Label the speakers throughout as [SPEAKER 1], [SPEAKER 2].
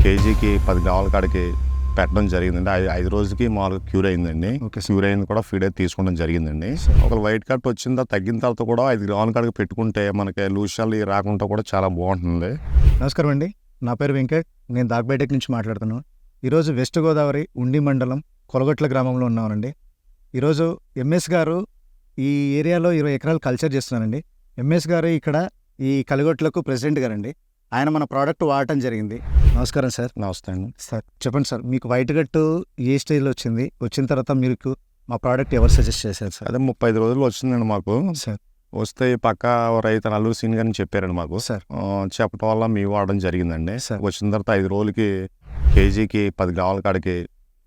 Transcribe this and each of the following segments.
[SPEAKER 1] కేజీకి 10 గ్రాముల కాడికి పెట్టడం జరిగిందండి. 5 రోజులకి మామూలుగా క్యూర్ అయిందండి. క్యూర్ అయింది కూడా ఫీడ్ అయితే తీసుకోవడం జరిగిందండి. ఒక వైట్ కట్ వచ్చిందా తగ్గిన తర్వాత కూడా 5 గ్రాముల కాడికి పెట్టుకుంటే మనకి లూషాలు రాకుండా కూడా చాలా బాగుంటుంది.
[SPEAKER 2] నమస్కారం అండి, నా పేరు వెంకట్. నేను దాగ్బేటెక్ నుంచి మాట్లాడుతున్నాను. ఈరోజు వెస్ట్ గోదావరి ఉండి మండలం కొలగొట్ల గ్రామంలో ఉన్నానండి. ఈరోజు ఎంఎస్ గారు ఈ ఏరియాలో 20 ఎకరాలు కల్చర్ చేస్తున్నారండి. ఎంఎస్ గారు ఇక్కడ ఈ కలిగొట్లకు ప్రెసిడెంట్ గారండి. ఆయన మన ప్రోడక్ట్ వాడటం జరిగింది. నమస్కారం సార్.
[SPEAKER 1] నమస్తే అండి.
[SPEAKER 2] సార్ చెప్పండి సార్, మీకు వైట్ గట్టు ఏ స్టేజ్లో వచ్చింది, వచ్చిన తర్వాత మీకు మా ప్రోడక్ట్ ఎవరు సజెస్ట్ చేశారు సార్?
[SPEAKER 1] అదే 35 రోజులు వచ్చిందండి మాకు.
[SPEAKER 2] సార్
[SPEAKER 1] వస్తే పక్క రైతు అల్లూరు సీన్ గారిని చెప్పారండి మాకు.
[SPEAKER 2] సార్
[SPEAKER 1] చెప్పడం వల్ల మేము వాడడం జరిగిందండి.
[SPEAKER 2] సార్.
[SPEAKER 1] వచ్చిన తర్వాత 5 రోజులకి కేజీకి 10 గ్రాముల కాడికి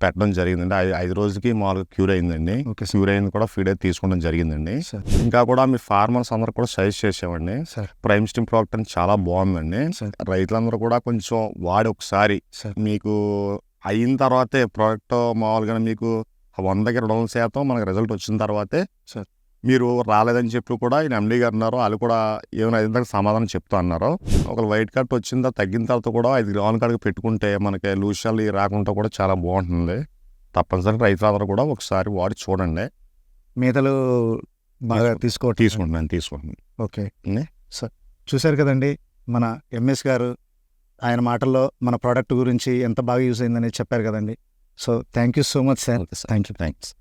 [SPEAKER 1] పెట్టడం జరిగిందండి. 5 రోజులకి మామూలుగా క్యూర్ అయిందండి.
[SPEAKER 2] Okay sir.
[SPEAKER 1] క్యూర్ అయింది కూడా ఫీడ్ అయితే తీసుకోవడం జరిగిందండి.
[SPEAKER 2] సార్
[SPEAKER 1] ఇంకా కూడా మీ ఫార్మర్స్ అందరూ కూడా సజెస్ట్ చేసామండి.
[SPEAKER 2] సార్
[SPEAKER 1] ప్రైమ్ స్టీమ్ ప్రోడక్ట్ అని చాలా బాగుందండి.
[SPEAKER 2] సార్
[SPEAKER 1] రైతులందరూ కూడా కొంచెం వాడి ఒకసారి
[SPEAKER 2] సార్
[SPEAKER 1] మీకు అయిన తర్వాతే ప్రోడక్ట్ మామూలుగా మీకు 100కి 200% మనకు రిజల్ట్ వచ్చిన తర్వాతే
[SPEAKER 2] సార్.
[SPEAKER 1] మీరు రాలేదని చెప్పి కూడా ఈయన ఎండీ గారు అన్నారు. వాళ్ళు కూడా ఏమైనా అయిన సమాధానం చెప్తా అన్నారు. ఒక వైట్ కట్ వచ్చిందా తగ్గిన తర్వాత కూడా 5 గ్రాముల కాడికి పెట్టుకుంటే మనకి లూషాలు రాకుండా కూడా చాలా బాగుంటుంది. తప్పనిసరిగా రైతులందరూ కూడా ఒకసారి వాడి చూడండి.
[SPEAKER 2] మేతలు బాగా
[SPEAKER 1] తీసుకుంటున్నాను.
[SPEAKER 2] ఓకే
[SPEAKER 1] నే?
[SPEAKER 2] సార్, చూశారు కదండి మన ఎంఎస్ గారు. ఆయన మాటల్లో మన ప్రోడక్ట్ గురించి ఎంత బాగా యూజ్ అయిందని చెప్పారు కదండి. So thank you so much sir.
[SPEAKER 1] Thanks.